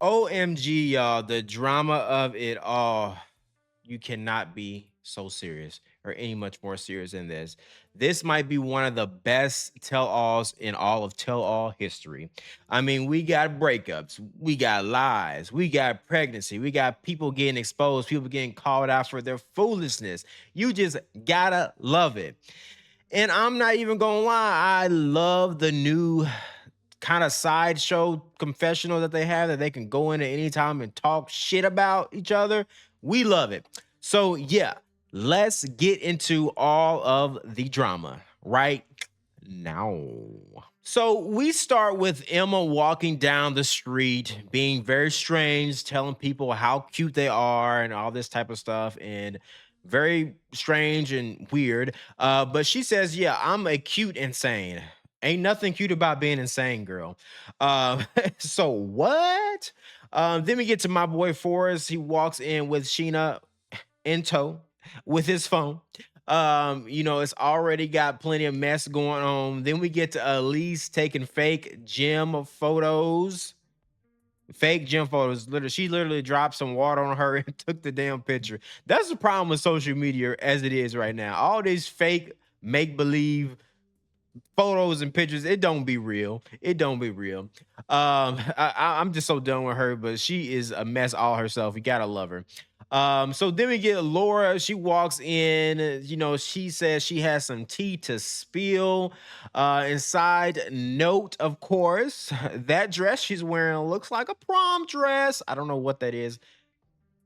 OMG, y'all, the drama of it all. You cannot be so serious or any much more serious than this. This might be one of the best tell alls in all of tell all history. I mean, we got breakups, we got lies, we got pregnancy, we got people getting exposed, people getting called out for their foolishness. You just gotta love it. And I'm not even gonna lie, I love the new kind of sideshow confessional that they have that they can go in at any time and talk shit about each other. We love it. So, yeah, let's get into all of the drama right now. So, we start with Emma walking down the street, being very strange, telling people how cute they are and all this type of stuff. And very strange and weird. But she says, yeah, I'm a cute insane. Ain't nothing cute about being insane, girl. So what? Then we get to my boy Forrest. He walks in with Sheena in tow with his phone. It's already got plenty of mess going on. Then we get to Elise taking fake gym photos. Fake gym photos. Literally, she literally dropped some water on her and took the damn picture. That's the problem with social media as it is right now. All these fake make believe photos and pictures, it don't be real. It don't be real. I'm just so done with her, but she is a mess all herself. You gotta love her. So then we get Laura. She walks in. She says she has some tea to spill. Inside note, of course, that dress she's wearing looks like a prom dress. I don't know what that is.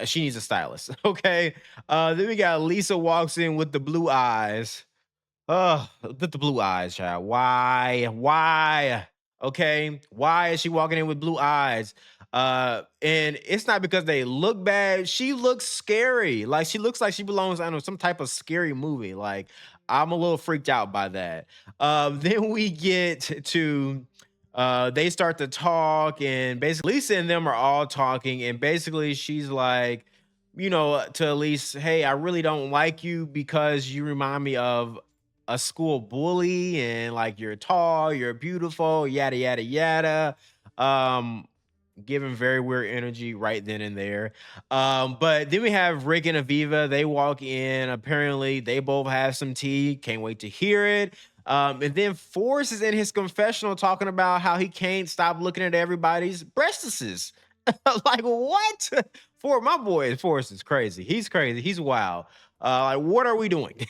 She needs a stylist. Okay. Then we got Lisa walks in with the blue eyes. Oh, the blue eyes, child. Why? Why? Okay. Why is she walking in with blue eyes? And it's not because they look bad. She looks scary. Like she looks like she belongs, I don't know, some type of scary movie. Like I'm a little freaked out by that. Then we get to they start to talk, and basically Lisa and them are all talking, and basically she's like, to Elise, hey, I really don't like you because you remind me of a school bully, and like you're tall, you're beautiful, yada yada yada. Um, Giving very weird energy right then and there. But then we have Rick and Aviva. They walk in. Apparently, they both have some tea. Can't wait to hear it. And then Forrest is in his confessional talking about how he can't stop looking at everybody's breastises. Like what? For my boy, Forrest is crazy. He's crazy. He's wild. Like what are we doing?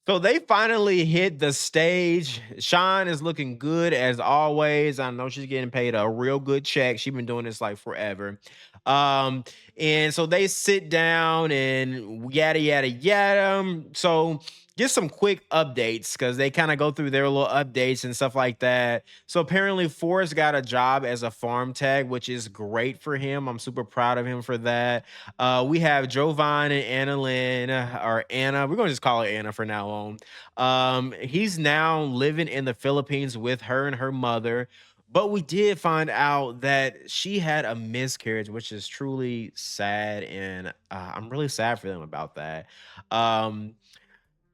So they finally hit the stage. Sean is looking good as always. I know she's getting paid a real good check. She's been doing this like forever. Um, and so they sit down and yada yada yada. So just some quick updates because they kind of go through their little updates and stuff like that. So apparently Forrest got a job as a farm tech, which is great for him. I'm super proud of him for that. We have Jovon and Annalyn, or Anna. We're going to just call her Anna for now on. He's now living in the Philippines with her and her mother. But we did find out that she had a miscarriage, which is truly sad. And I'm really sad for them about that. Um,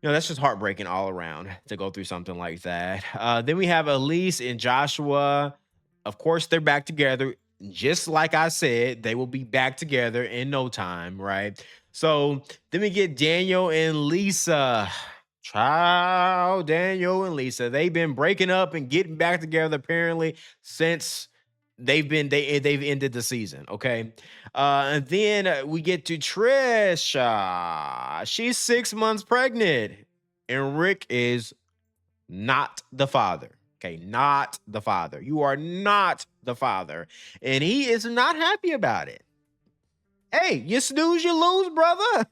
that's just heartbreaking all around to go through something like that. Then we have Elise and Joshua. Of course, they're back together. Just like I said, they will be back together in no time, right? So then we get Daniel and Lisa. Child, Daniel and Lisa. They've been breaking up and getting back together apparently since they've ended the season. Okay. And then we get to Trisha. She's 6 months pregnant, and Rick is not the father. Okay, not the father. You are not the father, and he is not happy about it. Hey, you snooze, you lose, brother.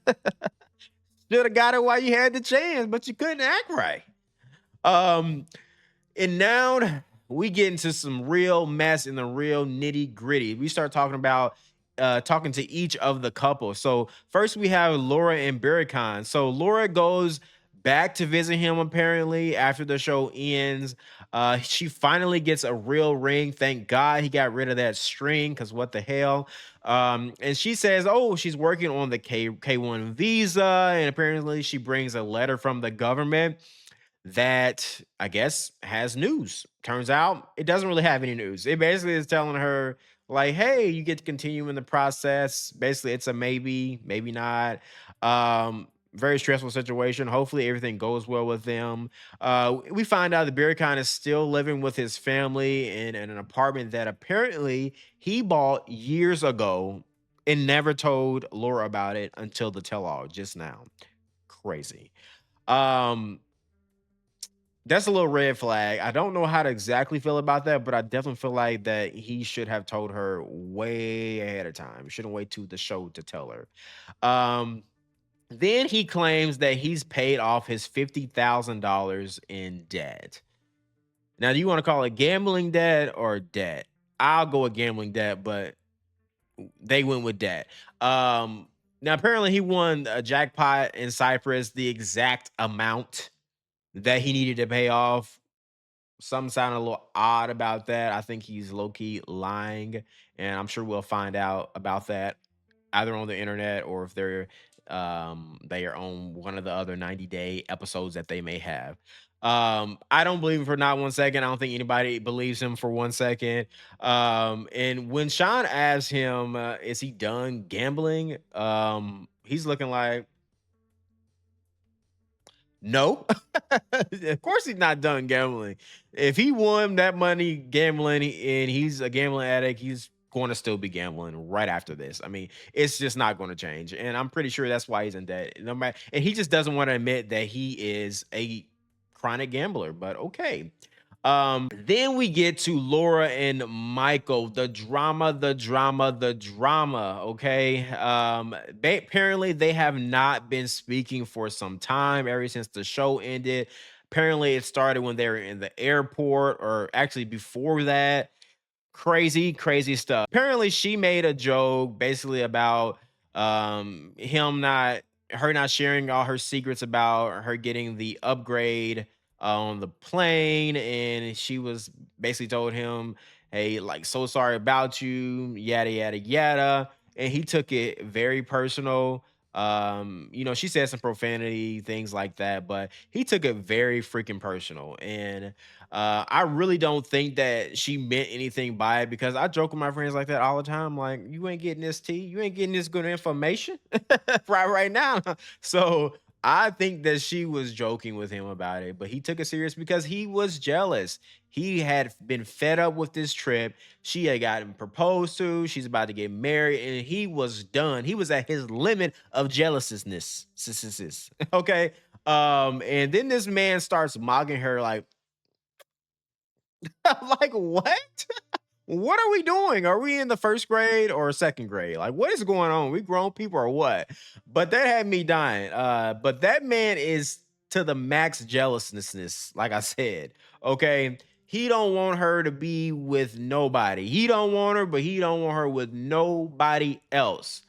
Should have got it while you had the chance, but you couldn't act right. Um, and now we get into some real mess and the real nitty gritty. We start talking about talking to each of the couples. So first we have Laura and Birkian. So Laura goes back to visit him apparently after the show ends. She finally gets a real ring. Thank God he got rid of that string, because what the hell? And she says, oh, she's working on the K1 visa, and apparently she brings a letter from the government. that I guess has news. Turns out it doesn't really have any news. It basically is telling her, like, hey, you get to continue in the process. Basically, it's a maybe, maybe not. Very stressful situation. Hopefully, everything goes well with them. We find out that Burkcon is still living with his family in an apartment that apparently he bought years ago and never told Laura about it until the tell all just now. Crazy. Um, that's a little red flag. I don't know how to exactly feel about that, but I definitely feel like that he should have told her way ahead of time. Shouldn't wait to the show to tell her. Um, then he claims that he's paid off his $50,000 in debt. Now, do you want to call it gambling debt or debt? I'll go with gambling debt, but they went with debt. Now apparently he won a jackpot in Cyprus, the exact amount that he needed to pay off. Some sound a little odd about that. I think he's low key lying, and I'm sure we'll find out about that either on the internet or if they are on one of the other 90-day episodes that they may have. I don't believe him for not 1 second. I don't think anybody believes him for 1 second. And when Sean asks him, is he done gambling? He's looking like, no, of course he's not done gambling. If he won that money gambling and he's a gambling addict, he's going to still be gambling right after this. I mean, it's just not going to change, and I'm pretty sure that's why he's in debt. No matter, and he just doesn't want to admit that he is a chronic gambler. But okay. Then we get to Laura and Michael, the drama, the drama, the drama. Okay. Apparently they have not been speaking for some time, ever since the show ended. Apparently, it started when they were in the airport, or actually before that. Crazy, crazy stuff. Apparently, she made a joke basically about him not her not sharing all her secrets about her getting the upgrade on the plane, and she was basically told him, "Hey, like, so sorry about you, yada yada yada," and he took it very personal. She said some profanity, things like that, but he took it very freaking personal. And I really don't think that she meant anything by it, because I joke with my friends like that all the time. Like, you ain't getting this tea, you ain't getting this good information right now. So I think that she was joking with him about it, but he took it serious because he was jealous. He had been fed up with this trip. She had gotten proposed to. She's about to get married, and he was done. He was at his limit of jealousness. Okay. And then this man starts mocking her like, like, what? What are we doing? Are we in the first grade or second grade? Like, what is going on? We grown people or what? But that had me dying. But that man is to the max jealousness, like I said. Okay. He don't want her to be with nobody. He don't want her, but he don't want her with nobody else.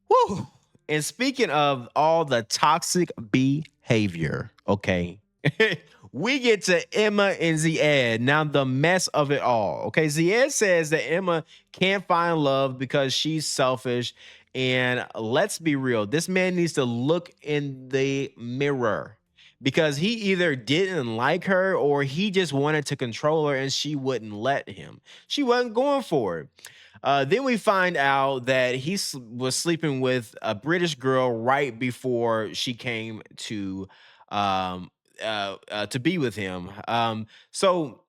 Whew. And speaking of all the toxic behavior, okay, we get to Emma and Zied. Now, the mess of it all. Okay, Zied says that Emma can't find love because she's selfish. And let's be real, this man needs to look in the mirror, because he either didn't like her or he just wanted to control her and she wouldn't let him. She wasn't going for it. Then we find out that was sleeping with a British girl right before she came um, to be with him. So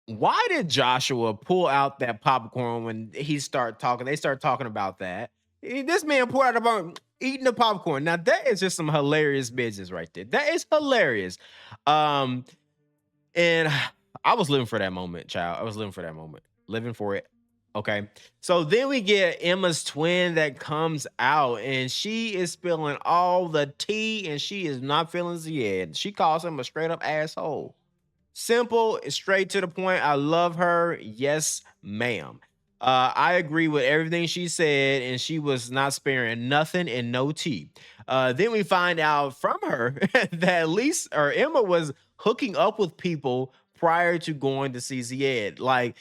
why did Joshua pull out that popcorn when he start talking? They start talking about that. This man pulled out about eating the popcorn. Now that is just some hilarious business right there. That is hilarious. Um, and I was living for that moment, child. I was living for that moment, living for it. Okay. So then we get Emma's twin that comes out, and she is spilling all the tea, and she is not feeling Zied. She calls him a straight up asshole. Simple, straight to the point. I love her. Yes, ma'am. I agree with everything she said, and she was not sparing nothing and no tea. Then we find out from her that Lisa or Emma was hooking up with people prior to going to see Zied. Like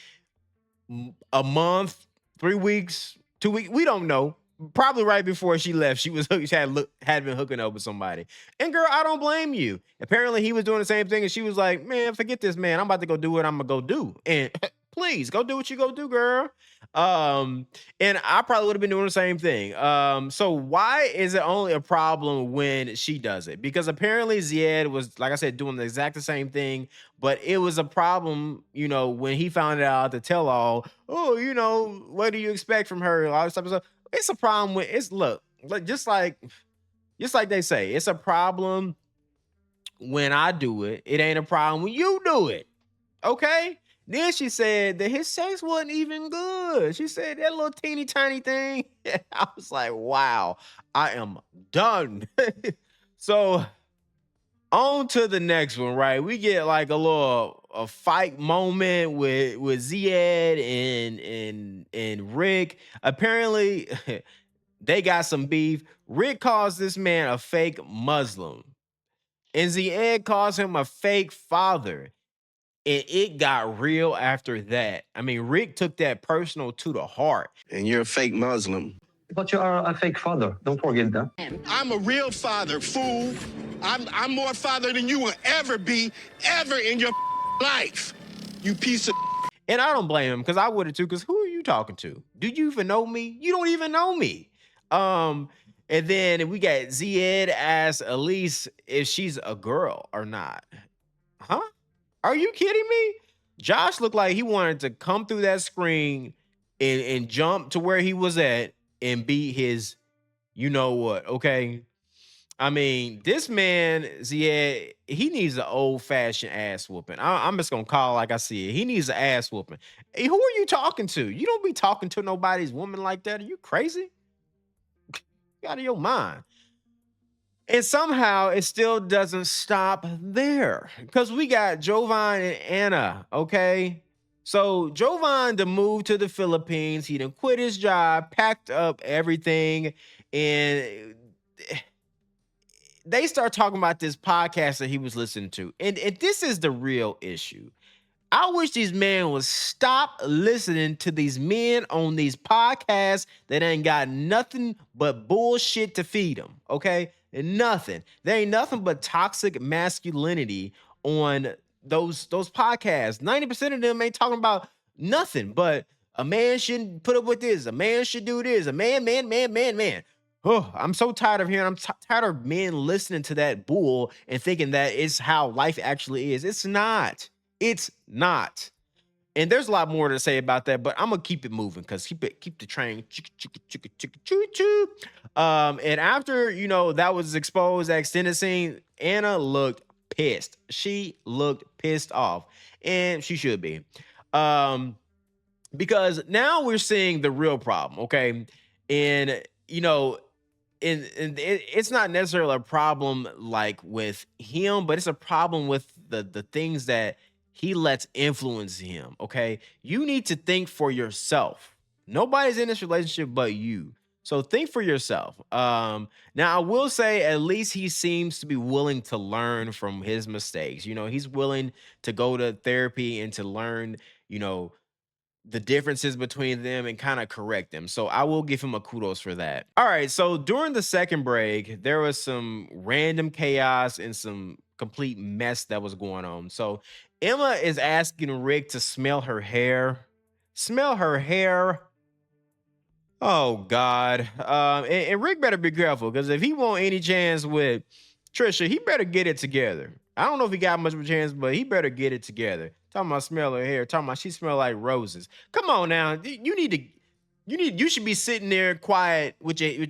a month, 3 weeks, 2 weeks. We don't know. Probably right before she left, she had been hooking up with somebody. And girl, I don't blame you. Apparently, he was doing the same thing, and she was like, "Man, forget this, man. I'm about to go do what I'm gonna go do." And please go do what you go do, girl. Um, and I probably would have been doing the same thing. So why is it only a problem when she does it? Because apparently Zied was, like I said, doing the exact same thing, but it was a problem, when he found out the tell all. Oh, what do you expect from her? All this type of stuff. It's a problem with it's look, just like they say, it's a problem when I do it. It ain't a problem when you do it. Okay? Then she said that his sex wasn't even good. She said that little teeny tiny thing. I was like, wow, I am done. So on to the next one, right? We get like a fight moment with Zied and Rick. Apparently, they got some beef. Rick calls this man a fake Muslim, and Zied calls him a fake father. And it got real after that. I mean, Rick took that personal to the heart. And you're a fake Muslim. But you are a fake father. Don't forget that. I'm a real father, fool. I'm more father than you will ever be, ever in your life. You piece of. And I don't blame him, because I would have too. Because who are you talking to? Do you even know me? You don't even know me. And then we got Zied ask Elise if she's a girl or not. Huh? Are you kidding me? Josh looked like he wanted to come through that screen and jump to where he was at and beat his, you know what? Okay. I mean, this man, Zied, he needs an old fashioned ass whooping. I'm just gonna call it like I see it. He needs an ass whooping. Hey, who are you talking to? You don't be talking to nobody's woman like that. Are you crazy? You out of your mind. And somehow it still doesn't stop there, because we got Jovon and Anna. Okay. So Jovon to move to the Philippines. He done quit his job, packed up everything, and they start talking about this podcast that he was listening to. And this is the real issue. I wish these men would stop listening to these men on these podcasts that ain't got nothing but bullshit to feed them. Okay? Nothing. There ain't nothing but toxic masculinity on those podcasts. 90% of them ain't talking about nothing but a man shouldn't put up with this. A man should do this. A man. Oh, I'm so tired of hearing. I'm tired of men listening to that bull and thinking that it's how life actually is. It's not. It's not. And there's a lot more to say about that, but I'm gonna keep it moving, because keep the train choo choo. And after that was exposed, that extended scene, Anna looked pissed. She looked pissed off, and she should be. Because now we're seeing the real problem, okay? And it's not necessarily a problem like with him, but it's a problem with the things that he lets influence him. Okay, you need to think for yourself. Nobody's in this relationship but you, so think for yourself. Now I will say, at least he seems to be willing to learn from his mistakes. He's willing to go to therapy and to learn the differences between them and kind of correct them. So I will give him a kudos for that. All right. So during the second break, there was some random chaos and some complete mess that was going on. So Emma is asking Rick to smell her hair. Smell her hair. Oh God. And Rick better be careful, because if he want any chance with Trisha, he better get it together. I don't know if he got much of a chance, but he better get it together. Talking about smell her hair, talking about she smell like roses. Come on now. You should be sitting there quiet with your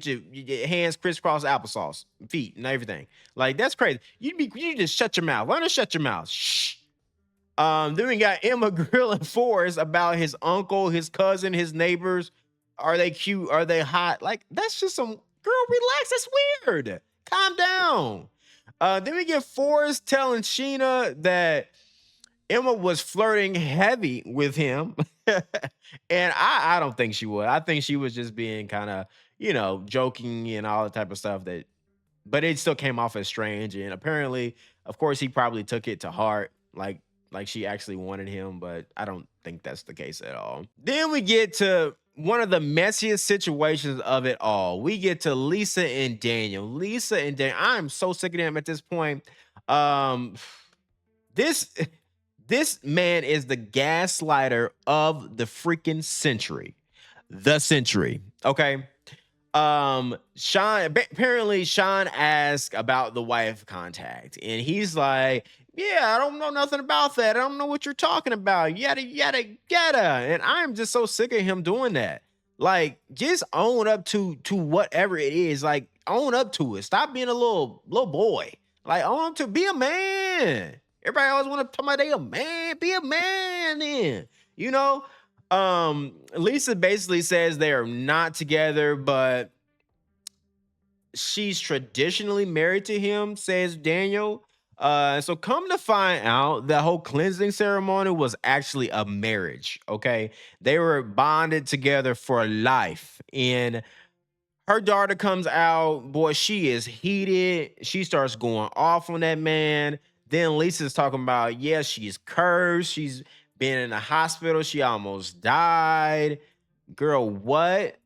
hands crisscross applesauce, feet and everything. Like, that's crazy. You need to shut your mouth. Learn to shut your mouth. Shh. Then we got Emma grilling Forrest about his uncle, his cousin, his neighbors. Are they cute? Are they hot? Like, that's just some girl, relax. That's weird. Calm down. Then we get Forrest telling Sheena that Emma was flirting heavy with him. And I don't think she would. I think she was just being kind of, joking and all the type of stuff but it still came off as strange. And apparently, of course, he probably took it to heart, like she actually wanted him, but I don't think that's the case at all. Then we get to one of the messiest situations of it all. We get to Lisa and Daniel. Lisa and Daniel. I'm so sick of them at this point. Um, this this man is the gaslighter of the freaking century. The century. Okay. Sean, apparently Sean asked about the wife contact, and he's like, yeah, I don't know nothing about that. I don't know what you're talking about. Yada yada yada. And I'm just so sick of him doing that. Like, just own up to whatever it is. Like, own up to it. Stop being a little boy. Like, own up to be a man. Everybody always want to talk about they a man. Be a man then. You know? Lisa basically says they are not together, but she's traditionally married to him, says Daniel. So come to find out, the whole cleansing ceremony was actually a marriage. Okay, they were bonded together for life, and her daughter comes out. Boy, she is heated. She starts going off on that man. Then Lisa's talking about, yeah, she's cursed. She's been in the hospital. She almost died. Girl, what?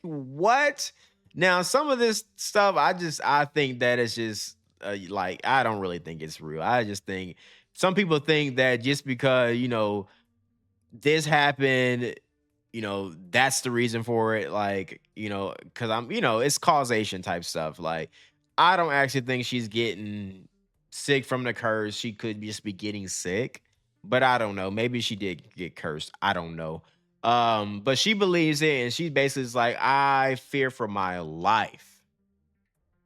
What? Now, some of this stuff, I think that it's just like, I don't really think it's real. I just think some people think that just because, this happened, that's the reason for it. Like, because it's causation type stuff. Like, I don't actually think she's getting sick from the curse. She could just be getting sick, but I don't know. Maybe she did get cursed. I don't know. But she believes it, and she basically is like, I fear for my life.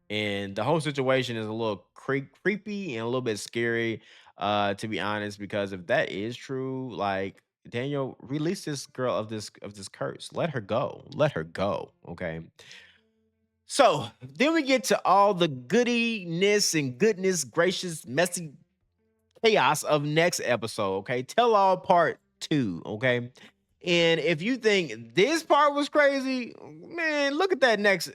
And the whole situation is a little creepy and a little bit scary, to be honest, because if that is true, like, Daniel, release this girl of this curse. Let her go. Let her go. Okay. So then we get to all the goodiness and goodness gracious messy chaos of next episode. Okay. Tell all part 2. Okay. And if you think this part was crazy, man, look at that next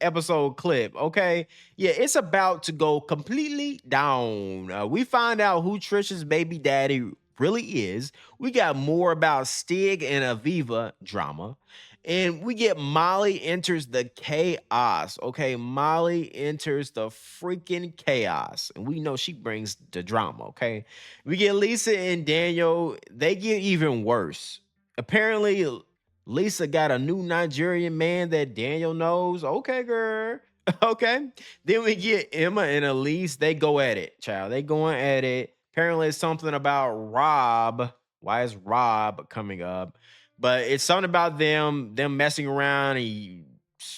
episode clip. Okay. Yeah, it's about to go completely down. We find out who Trisha's baby daddy really is. We got more about Stig and Aviva drama. And we get Molly enters the chaos. Okay. Molly enters the freaking chaos. And we know she brings the drama. Okay. We get Lisa and Daniel. They get even worse. Apparently, Lisa got a new Nigerian man that Daniel knows. Okay, girl. Okay. Then we get Emma and Elise. They go at it, child. They going at it. Apparently, it's something about Rob. Why is Rob coming up? But it's something about them messing around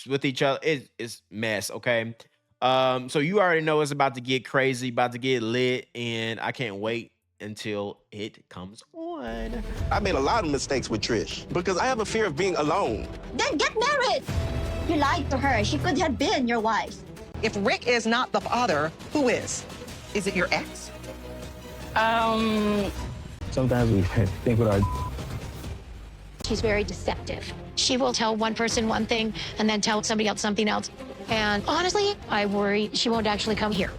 with each other. It's mess. Okay. So you already know it's about to get crazy, about to get lit, and I can't wait until it comes on. I made a lot of mistakes with Trish because I have a fear of being alone. Then get married. You lied to her. She could have been your wife. If Rick is not the father, who is? Is it your ex? Sometimes we think with our... She's very deceptive. She will tell one person one thing and then tell somebody else something else. And honestly, I worry she won't actually come here.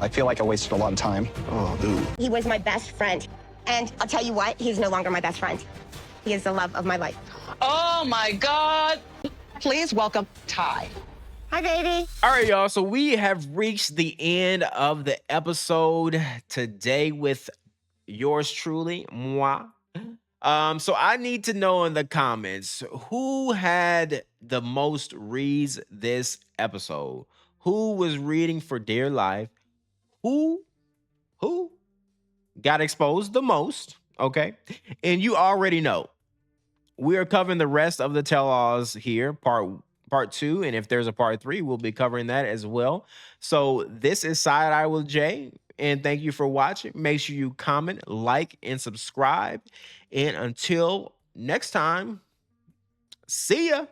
I feel like I wasted a lot of time. Oh, dude. He was my best friend. And I'll tell you what, he's no longer my best friend. He is the love of my life. Oh my God. Please welcome Ty. Hi, baby. All right, y'all. So we have reached the end of the episode today with yours truly, moi. So I need to know in the comments who had the most reads this episode. Who was reading for dear life? Who got exposed the most? Okay. And you already know we are covering the rest of the tell-alls here, part 2. And if there's a part 3, we'll be covering that as well. So this is Side Eye with Jay. And thank you for watching. Make sure you comment, like, and subscribe. And until next time, see ya.